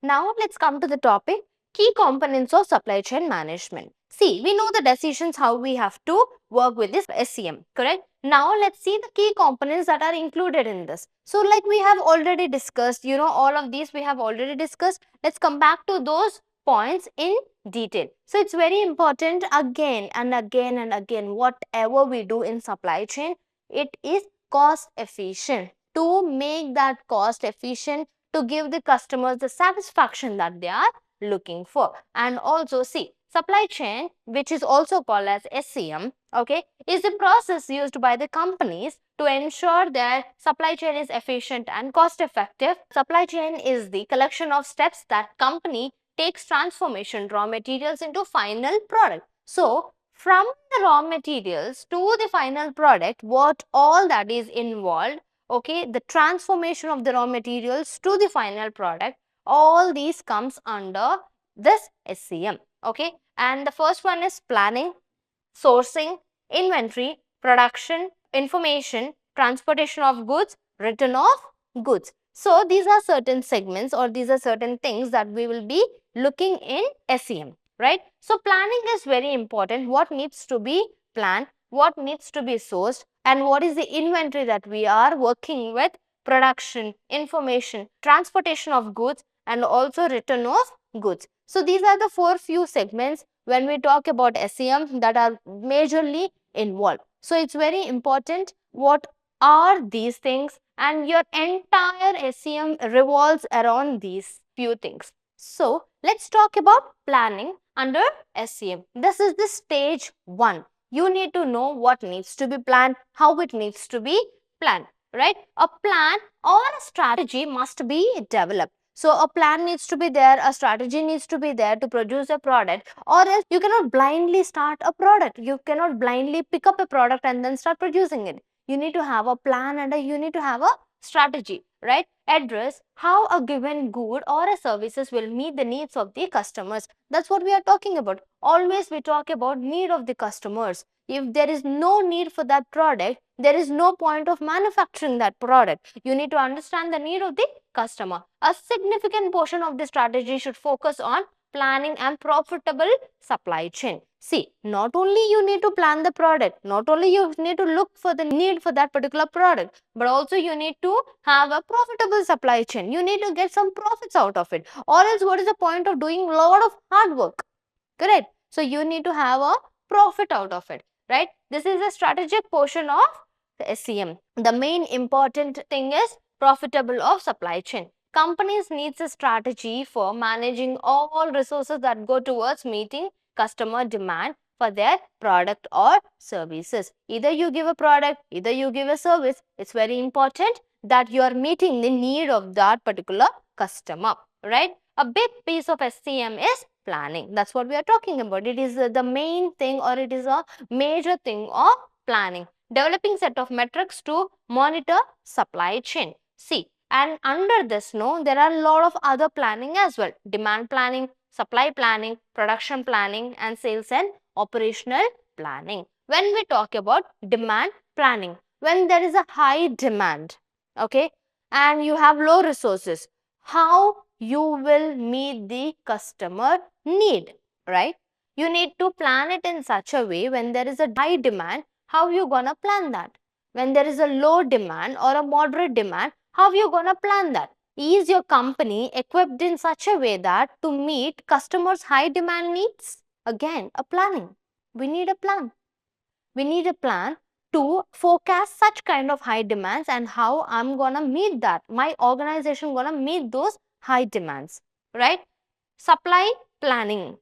Now let's come to the topic key components of supply chain management. See, we know the decisions how we have to work with this SCM, correct? Now let's see the key components that are included in this. So like we have already discussed, all of these we have already discussed. Let's come back to those points in detail. So it's very important again and again and again, whatever we do in supply chain, it is cost efficient. To make that cost efficient, to give the customers the satisfaction that they are looking for. And also see, supply chain, which is also called as SCM, okay, is a process used by the companies to ensure their supply chain is efficient and cost effective. Supply chain is the collection of steps that company takes transformation raw materials into final product. So from the raw materials to the final product, what all that is involved, okay, the transformation of the raw materials to the final product, all these comes under this SCM, okay. And the first one is planning, sourcing, inventory, production, information, transportation of goods, return of goods. So these are certain segments or these are certain things that we will be looking in SCM, right? So planning is very important. What needs to be planned, what needs to be sourced, and what is the inventory that we are working with, production, information, transportation of goods, and also return of goods. So these are the few segments when we talk about SCM that are majorly involved. So it's very important what are these things, and your entire SCM revolves around these few things. So let's talk about planning under SCM. This is the stage 1. You need to know what needs to be planned, how it needs to be planned, right? A plan or a strategy must be developed. So a plan needs to be there, a strategy needs to be there to produce a product, or else you cannot blindly start a product. You cannot blindly pick up a product and then start producing it. You need to have a plan and you need to have a strategy, right? Address how a given good or a services will meet the needs of the customers. That's what we are talking about. Always we talk about need of the customers. If there is no need for that product, there is no point of manufacturing that product. You need to understand the need of the customer. A significant portion of the strategy should focus on planning and profitable supply chain. See, not only you need to plan the product, not only you need to look for the need for that particular product, but also you need to have a profitable supply chain. You need to get some profits out of it, or else what is the point of doing a lot of hard work, correct? So you need to have a profit out of it, right? This is a strategic portion of the SCM. The main important thing is profitable of supply chain. Companies needs a strategy for managing all resources that go towards meeting customer demand for their product or services. Either you give a product, either you give a service. It's very important that you are meeting the need of that particular customer, right? A big piece of SCM is planning. That's what we are talking about. It is the main thing, or it is a major thing of planning. Developing set of metrics to monitor supply chain. See, and under this, no, there are a lot of other planning as well. Demand planning, supply planning, production planning, and sales and operational planning. When we talk about demand planning, when there is a high demand, okay, and you have low resources, how you will meet the customer need, right? You need to plan it in such a way. When there is a high demand, how you gonna plan that? When there is a low demand or a moderate demand, how you gonna plan that? Is your company equipped in such a way that to meet customers' high demand needs? Again, a planning. We need a plan. We need a plan to forecast such kind of high demands and how I'm gonna meet that. My organization gonna meet those high demands, right? Supply planning.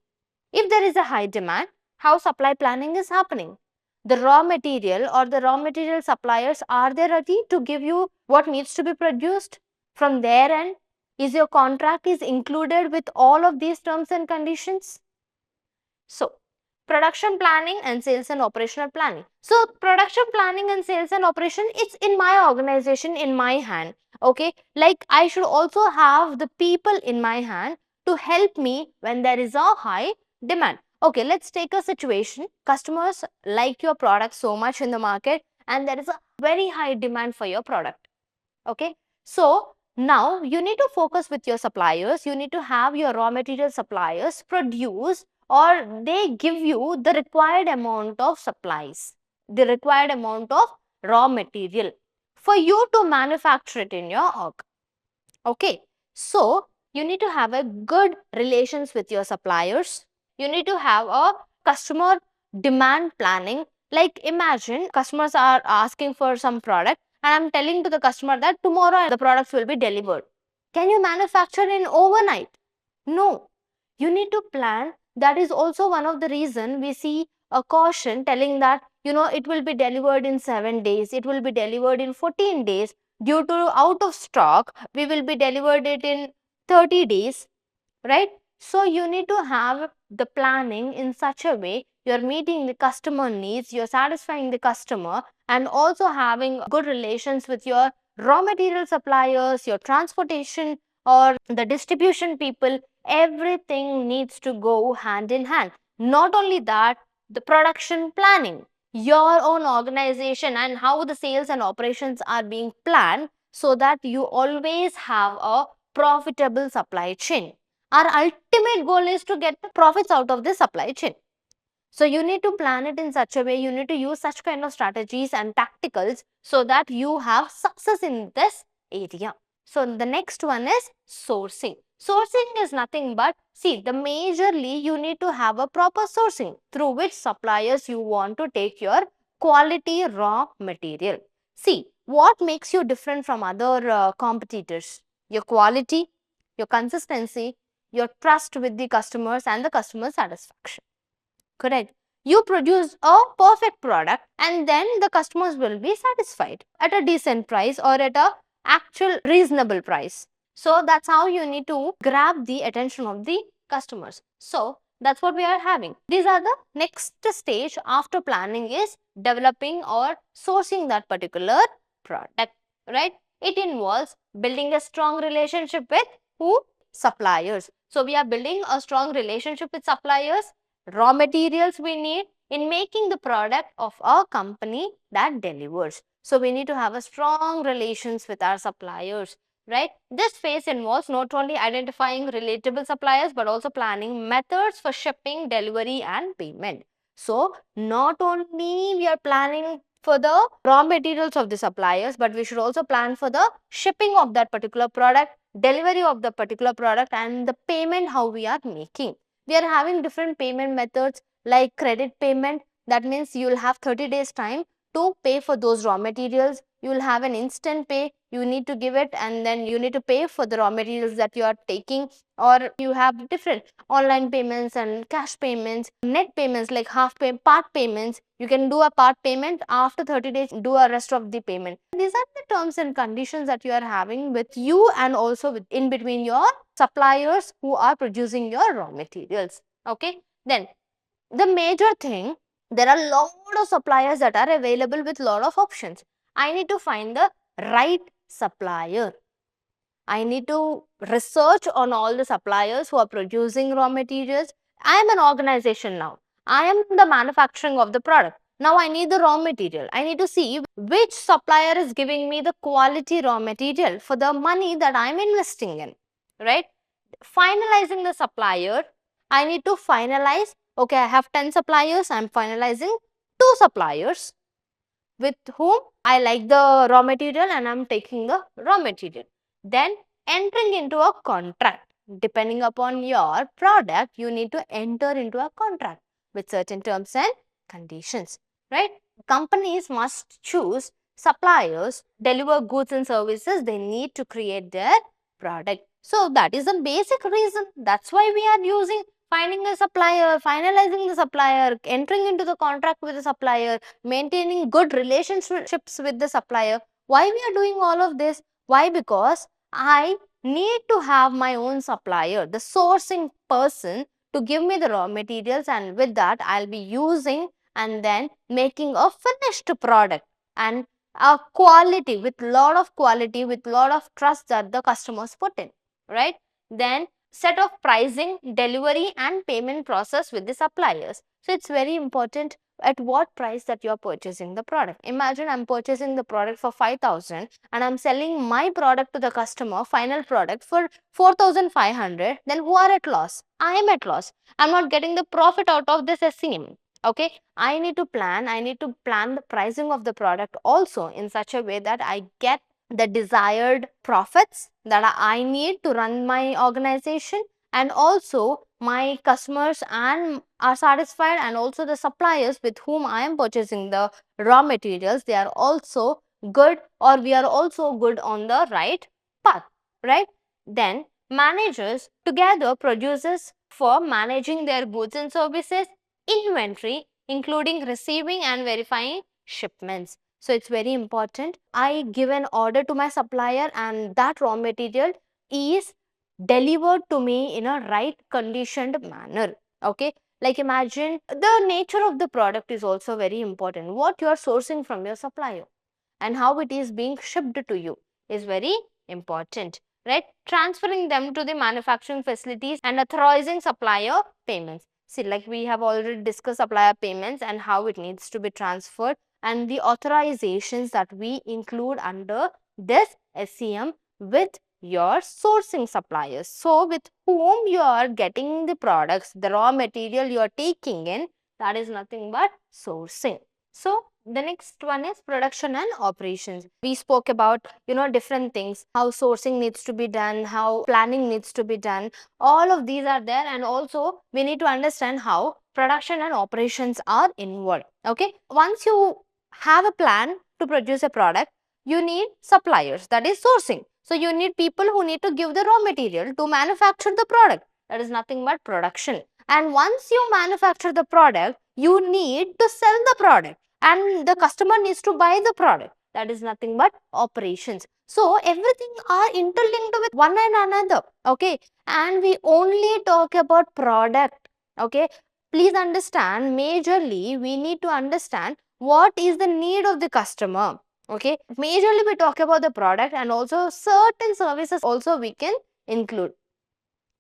If there is a high demand, how supply planning is happening? The raw material or the raw material suppliers, are they ready to give you what needs to be produced from their end? Is your contract is included with all of these terms and conditions? So, production planning and sales and operational planning. So, production planning and sales and operation, it's in my organization, in my hand. Okay, like I should also have the people in my hand to help me when there is a high demand. Okay, let's take a situation. Customers like your product so much in the market and there is a very high demand for your product. Okay, so now you need to focus with your suppliers. You need to have your raw material suppliers produce, or they give you the required amount of supplies, the required amount of raw material for you to manufacture it in your org. Okay, so you need to have a good relations with your suppliers. You need to have a customer demand planning. Like imagine customers are asking for some product and I'm telling to the customer that tomorrow the products will be delivered. Can you manufacture in overnight? No. You need to plan. That is also one of the reason we see a caution telling that, it will be delivered in 7 days, it will be delivered in 14 days. Due to out of stock, we will be delivered it in 30 days, right? So you need to have the planning in such a way you're meeting the customer needs, you're satisfying the customer, and also having good relations with your raw material suppliers, your transportation, or the distribution people. Everything needs to go hand in hand. Not only that, the production planning, your own organization, and how the sales and operations are being planned so that you always have a profitable supply chain. Our ultimate goal is to get the profits out of the supply chain. So you need to plan it in such a way, you need to use such kind of strategies and tacticals so that you have success in this area. So the next one is sourcing. Sourcing is nothing but, see, the majorly you need to have a proper sourcing through which suppliers you want to take your quality raw material. See, what makes you different from other competitors? Your quality, your consistency, your trust with the customers, and the customer satisfaction. Correct. You produce a perfect product and then the customers will be satisfied at a decent price or at a actual reasonable price. So that's how you need to grab the attention of the customers. So that's what we are having. These are the next stage after planning is developing or sourcing that particular product, right? It involves building a strong relationship with who? Suppliers. So we are building a strong relationship with suppliers, raw materials we need in making the product of our company that delivers. So we need to have a strong relations with our suppliers, right? This phase involves not only identifying relatable suppliers but also planning methods for shipping, delivery and payment. So not only we are planning for the raw materials of the suppliers, but we should also plan for the shipping of that particular product, delivery of the particular product, and the payment how we are making. We are having different payment methods like credit payment. That means you will have 30 days time to pay for those raw materials. You will have an instant pay. You need to give it and then you need to pay for the raw materials that you are taking. Or you have different online payments and cash payments, net payments like half pay, part payments. You can do a part payment after 30 days, do a rest of the payment. These are the terms and conditions that you are having with you and also with in between your suppliers who are producing your raw materials. Okay, then the major thing, there are a lot of suppliers that are available with lot of options. I need to find the right supplier. I need to research on all the suppliers who are producing raw materials. I am an organization now. I am the manufacturing of the product. Now I need the raw material. I need to see which supplier is giving me the quality raw material for the money that I am investing in, right? Finalizing the supplier, I need to finalize, okay, I have 10 suppliers, I am finalizing 2 suppliers with whom I like the raw material and I am taking the raw material. Then entering into a contract. Depending upon your product, you need to enter into a contract with certain terms and conditions, right? Companies must choose suppliers, deliver goods and services, they need to create their product. So that is the basic reason. That's why we are using finding a supplier, finalizing the supplier, entering into the contract with the supplier, maintaining good relationships with the supplier. Why we are doing all of this? Why? Because I need to have my own supplier, the sourcing person, to give me the raw materials, and with that I'll be using and then making a finished product and a quality with lot of quality, with lot of trust that the customers put in, right? Then set of pricing, delivery and payment process with the suppliers. So it's very important at what price that you're purchasing the product. Imagine I'm purchasing the product for 5,000 and I'm selling my product to the customer, final product, for 4,500. Then who are at loss? I am at loss. I'm not getting the profit out of this SCM. Okay, I need to plan the pricing of the product also in such a way that I get the desired profits that I need to run my organization, and also my customers and are satisfied, and also the suppliers with whom I am purchasing the raw materials, they are also good, or we are also good on the right path, right? Then managers together producers for managing their goods and services, inventory, including receiving and verifying shipments. So it's very important. I give an order to my supplier and that raw material is delivered to me in a right conditioned manner. Okay, like imagine the nature of the product is also very important. What you are sourcing from your supplier and how it is being shipped to you is very important, right? Transferring them to the manufacturing facilities and authorizing supplier payments. See, like we have already discussed supplier payments and how it needs to be transferred, and the authorizations that we include under this SCM with your sourcing suppliers. So, with whom you are getting the products, the raw material you are taking in, that is nothing but sourcing. So, the next one is production and operations. We spoke about, different things, how sourcing needs to be done, how planning needs to be done. All of these are there, and also we need to understand how production and operations are involved. Okay, once you have a plan to produce a product, you need suppliers, that is sourcing. So you need people who need to give the raw material to manufacture the product, that is nothing but production. And once you manufacture the product, you need to sell the product and the customer needs to buy the product, that is nothing but operations. So everything are interlinked with one and another. Okay, and we only talk about product. Okay, please understand, majorly we need to understand what is the need of the customer. Okay, majorly we talk about the product, and also certain services also we can include,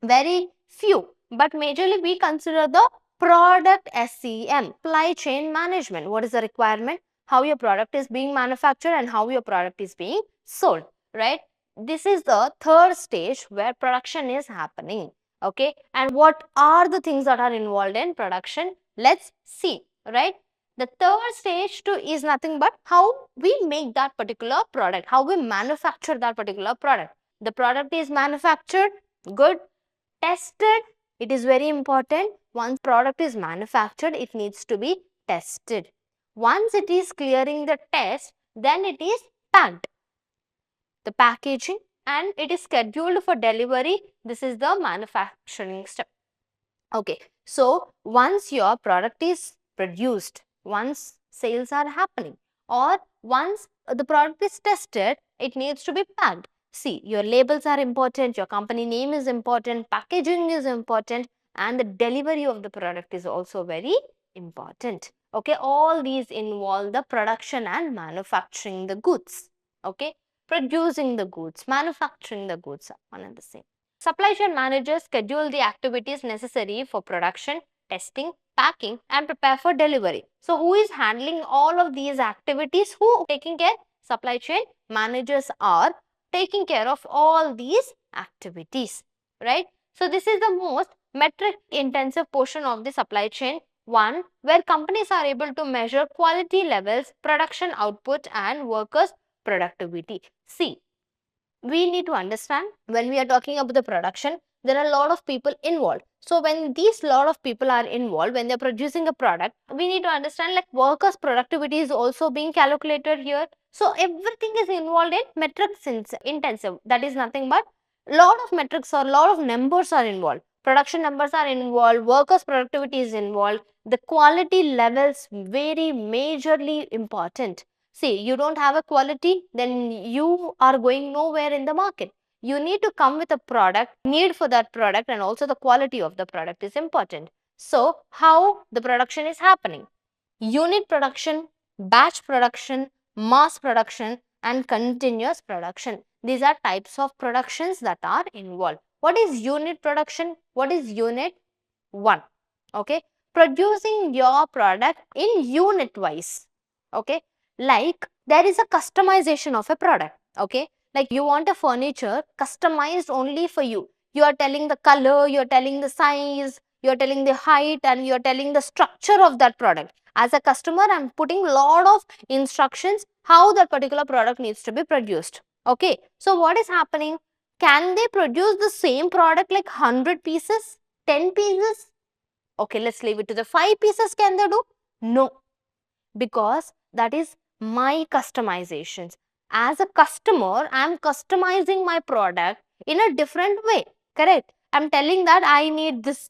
very few, but majorly we consider the product SCM, supply chain management. What is the requirement, how your product is being manufactured and how your product is being sold, right? This is the third stage where production is happening. Okay, and what are the things that are involved in production? Let's see, right? The third stage too is nothing but how we make that particular product, how we manufacture that particular product. The product is manufactured, good, tested. It is very important. Once product is manufactured, it needs to be tested. Once it is clearing the test, then it is packed, the packaging, and it is scheduled for delivery. This is the manufacturing step. Okay, so once your product is produced, once sales are happening, or once the product is tested, it needs to be packed. See, your labels are important, your company name is important, packaging is important, and the delivery of the product is also very important. Okay, all these involve the production and manufacturing the goods. Okay, producing the goods, manufacturing the goods, one and the same. Supply chain managers schedule the activities necessary for production, testing, packing, and prepare for delivery. So, who is handling all of these activities? Who taking care? Supply chain managers are taking care of all these activities, right? So, this is the most metric intensive portion of the supply chain. One, where companies are able to measure quality levels, production output, and workers' productivity. See, we need to understand, when we are talking about the production, there are a lot of people involved. So when these lot of people are involved, when they're producing a product, we need to understand, like, workers productivity is also being calculated here. So everything is involved in metrics intensive, that is nothing but lot of metrics or lot of numbers are involved. Production numbers are involved, workers productivity is involved, the quality levels very majorly important. See, you don't have a quality, then you are going nowhere in the market. You need to come with a product, need for that product, and also the quality of the product is important. So, how the production is happening? Unit production, batch production, mass production, and continuous production. These are types of productions that are involved. What is unit production? What is unit 1? Okay. producing your product in unit wise. Okay, like there is a customization of a product. Okay, like you want a furniture customized only for you. You are telling the color, you are telling the size, you are telling the height, and you are telling the structure of that product. As a customer, I am putting lot of instructions how that particular product needs to be produced. Okay, so what is happening? Can they produce the same product like 100 pieces, 10 pieces? Okay, let's leave it to the 5 pieces. Can they do? No, because that is my customizations. As a customer, I am customizing my product in a different way. Correct? I am telling that I need this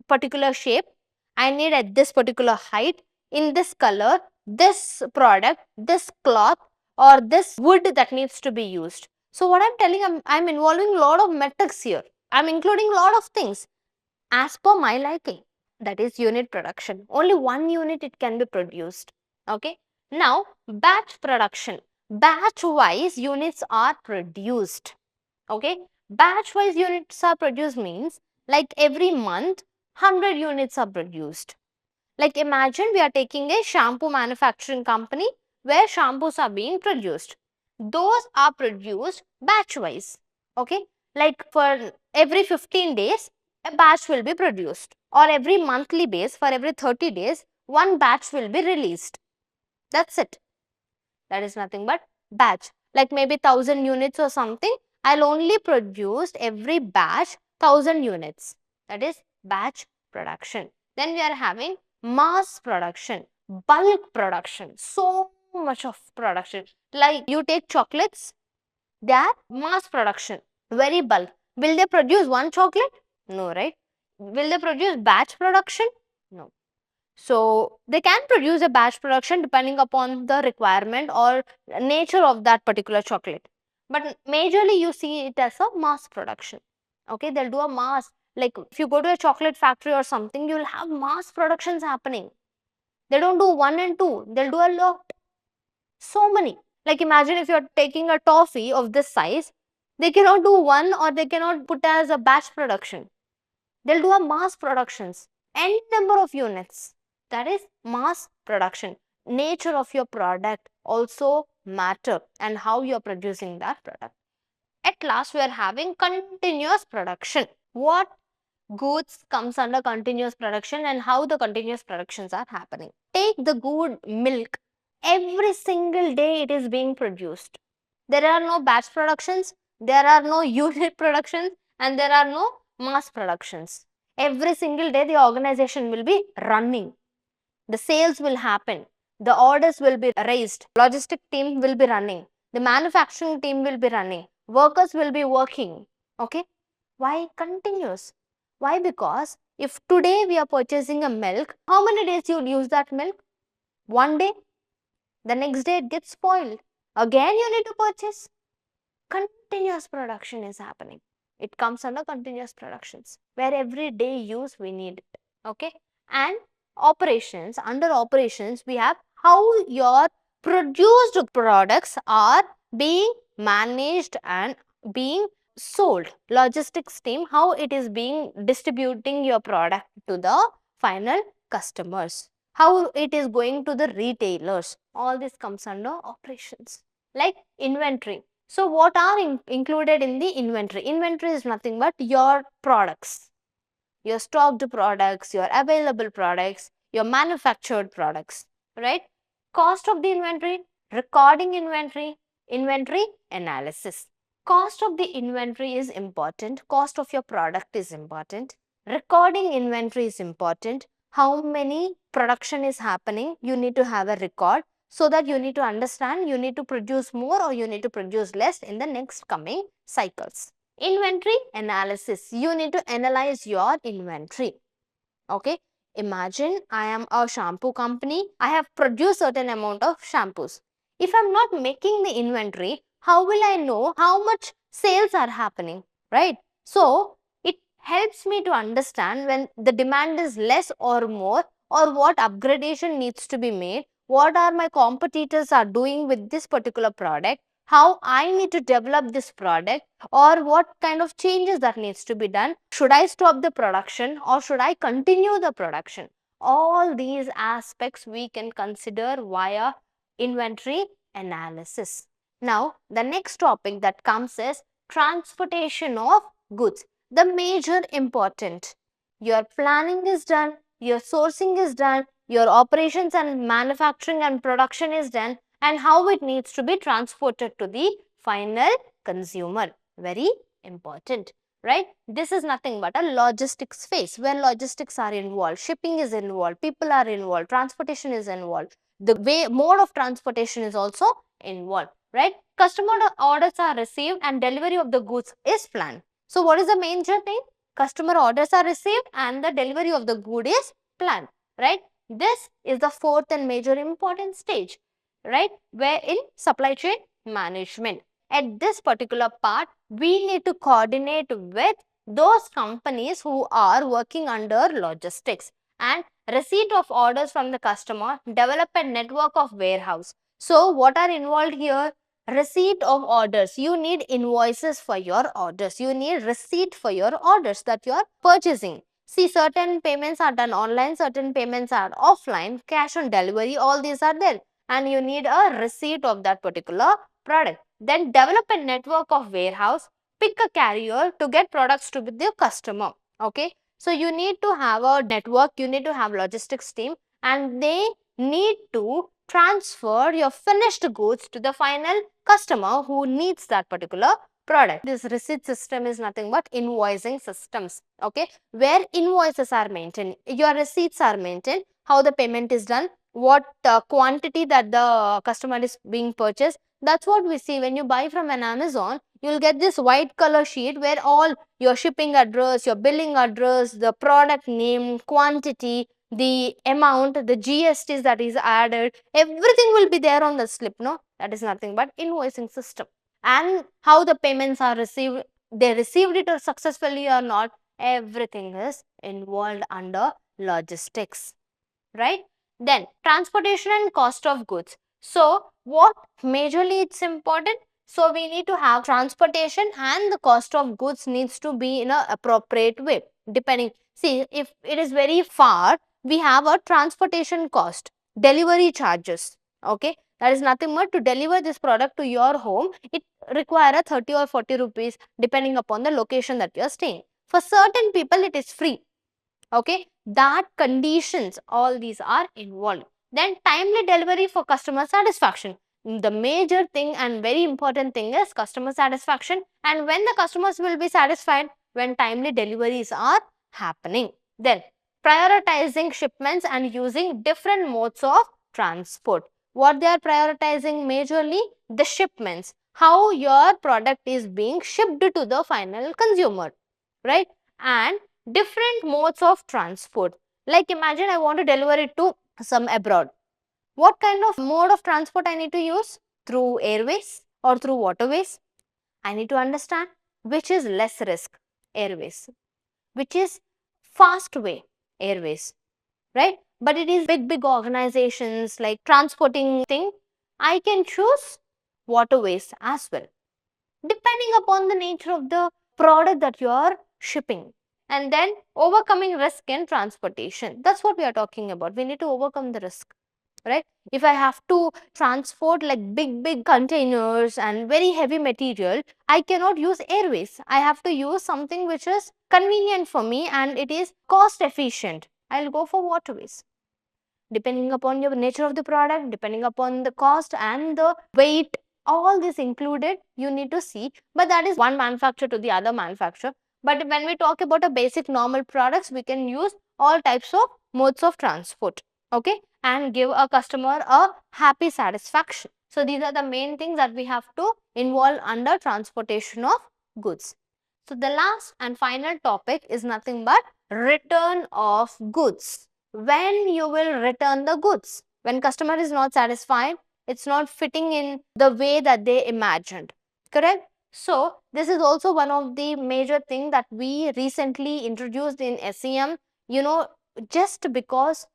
particular shape, I need at this particular height, in this color, this product, this cloth, or this wood that needs to be used. So what I'm telling, I'm involving a lot of metrics here. I'm including a lot of things as per my liking. That is unit production. Only one unit it can be produced. Okay. Now batch production. Batch wise units are produced. Okay. Batch wise units are produced means like every month 100 units are produced. Like imagine we are taking a shampoo manufacturing company where shampoos are being produced. Those are produced batch wise. Okay. Like for every 15 days, a batch will be produced, or every monthly base for every 30 days, one batch will be released. That's it. That is nothing but batch. Like maybe 1000 units or something, I'll only produce every batch 1000 units. That is batch production. Then we are having mass production, bulk production, so much of production. Like you take chocolates, they are mass production, very bulk. Will they produce one chocolate? No, right? Will they produce batch production? No. So they can produce a batch production depending upon the requirement or nature of that particular chocolate. But majorly you see it as a mass production. Okay, they'll do a mass. Like if you go to a chocolate factory or something, you'll have mass productions happening. They don't do one and two, they'll do a lot. So many. Like imagine if you're taking a toffee of this size, they cannot do one or they cannot put as a batch production. They'll do a mass productions, n number of units. That is mass production. Nature of your product also matter and how you're producing that product. At last, we are having continuous production. What goods comes under continuous production and how the continuous productions are happening? Take the good milk. Every single day it is being produced. There are no batch productions, there are no unit productions, and there are no mass productions. Every single day the organization will be running. The sales will happen. The orders will be raised. Logistic team will be running. The manufacturing team will be running. Workers will be working. Okay. Why continuous? Why? Because if today we are purchasing a milk, how many days you will use that milk? One day. The next day it gets spoiled. Again you need to purchase. Continuous production is happening. It comes under continuous productions where every day use we need it. Okay. And operations, under operations we have how your produced products are being managed and being sold. Logistics team, how it is being distributing your product to the final customers, how it is going to the retailers. All this comes under operations. Like inventory. So what are included in the inventory? Inventory is nothing but your products, your stocked products, your available products, your manufactured products, right? Cost of the inventory, recording inventory, inventory analysis. Cost of the inventory is important, cost of your product is important, recording inventory is important. How many production is happening, you need to have a record, so that you need to understand you need to produce more or you need to produce less in the next coming cycles. Inventory analysis, you need to analyze your inventory. Okay, imagine I am a shampoo company, I have produced certain amount of shampoos. If I'm not making the inventory, how will I know how much sales are happening, right? So it helps me to understand when the demand is less or more, or what upgradation needs to be made, what are my competitors are doing with this particular product, how I need to develop this product, or what kind of changes that needs to be done. Should I stop the production or should I continue the production? All these aspects we can consider via inventory analysis. Now, the next topic that comes is transportation of goods. The major important. Your planning is done, your sourcing is done, your operations and manufacturing and production is done, and how it needs to be transported to the final consumer. Very important, right? This is nothing but a logistics phase where logistics are involved, shipping is involved, people are involved, transportation is involved, the way mode of transportation is also involved, right? Customer orders are received and delivery of the goods is planned. So what is the major thing? Customer orders are received and the delivery of the good is planned, right? This is the fourth and major important stage, right? Where in supply chain management. At this particular part, we need to coordinate with those companies who are working under logistics and receipt of orders from the customer, develop a network of warehouse. So what are involved here? Receipt of orders. You need invoices for your orders. You need receipt for your orders that you are purchasing. See, certain payments are done online, certain payments are offline, cash on delivery, all these are there. And you need a receipt of that particular product. Then develop a network of warehouse, pick a carrier to get products to the customer. Okay. So you need to have a network, you need to have logistics team, and they need to transfer your finished goods to the final customer who needs that particular product. This receipt system is nothing but invoicing systems, okay, where invoices are maintained, your receipts are maintained, how the payment is done, what quantity that the customer is being purchased. That's what we see when you buy from an Amazon. You'll get this white color sheet where all your shipping address, your billing address, the product name, quantity, the amount, the GSTs that is added, everything will be there on the slip, no? That is nothing but invoicing system. And how the payments are received, they received it or successfully or not, everything is involved under logistics, right? Then transportation and cost of goods. So what majorly it's important? So we need to have transportation and the cost of goods needs to be in a appropriate way. Depending, see, if it is very far, we have a transportation cost, delivery charges. Okay, that is nothing but to deliver this product to your home, it require a 30 or 40 rupees depending upon the location that you are staying. For certain people, it is free. Okay, that conditions, all these are involved. Then timely delivery for customer satisfaction. The major thing and very important thing is customer satisfaction, and when the customers will be satisfied, when timely deliveries are happening. Then prioritizing shipments and using different modes of transport. What they are prioritizing majorly? The shipments, how your product is being shipped to the final consumer, right? And different modes of transport. Like imagine I want to deliver it to some abroad. What kind of mode of transport I need to use? Through airways or through waterways? I need to understand which is less risk, airways, which is fast way, airways, right? But it is big organizations like transporting thing, I can choose waterways as well, depending upon the nature of the product that you are shipping. And then overcoming risk in transportation. That's what we are talking about. We need to overcome the risk, right? If I have to transport like big containers and very heavy material, I cannot use airways. I have to use something which is convenient for me and it is cost efficient. I'll go for waterways. Depending upon your nature of the product, depending upon the cost and the weight, all this included, you need to see. But that is one manufacturer to the other manufacturer. But when we talk about a basic normal products, we can use all types of modes of transport, okay, and give a customer a happy satisfaction. So these are the main things that we have to involve under transportation of goods. So the last and final topic is nothing but return of goods. When you will return the goods, when customer is not satisfied, it's not fitting in the way that they imagined, correct? So this is also one of the major thing that we recently introduced in SEM, just because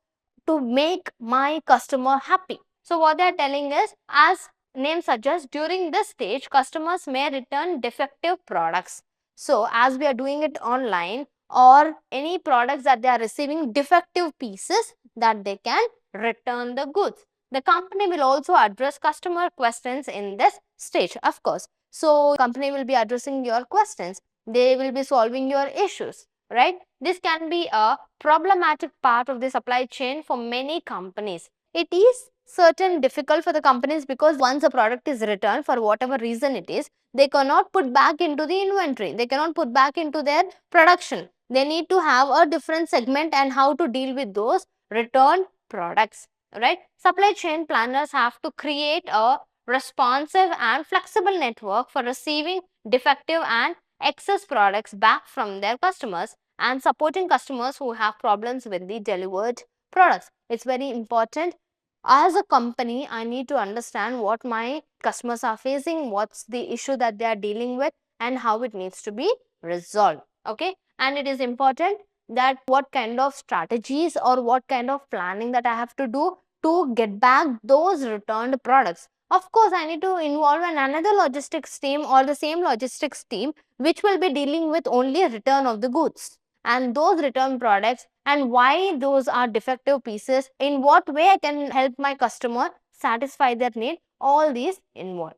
to make my customer happy. So what they are telling is, as name suggests, during this stage customers may return defective products. So as we are doing it online, or any products that they are receiving defective pieces, that they can return the goods. The company will also address customer questions in this stage, of course. So, company will be addressing your questions. They will be solving your issues, right? This can be a problematic part of the supply chain for many companies. It is certain difficult for the companies because once a product is returned for whatever reason it is, they cannot put back into the inventory. They cannot put back into their production. They need to have a different segment and how to deal with those return products, right? Supply chain planners have to create a responsive and flexible network for receiving defective and excess products back from their customers and supporting customers who have problems with the delivered products. It's very important. As a company, I need to understand what my customers are facing, what's the issue that they are dealing with, and how it needs to be resolved. Okay, and it is important that what kind of strategies or what kind of planning that I have to do to get back those returned products. Of course, I need to involve another logistics team or the same logistics team which will be dealing with only a return of the goods and those return products and why those are defective pieces, in what way I can help my customer satisfy their need, all these involved.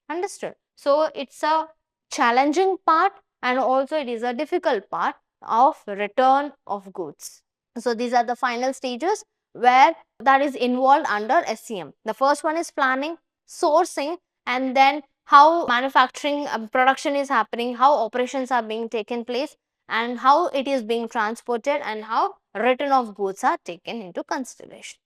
Understood? So, it's a challenging part and also it is a difficult part of return of goods. So, these are the final stages where that is involved under SCM. The first one is planning, sourcing, and then how manufacturing production is happening, how operations are being taken place, and how it is being transported and how return of goods are taken into consideration.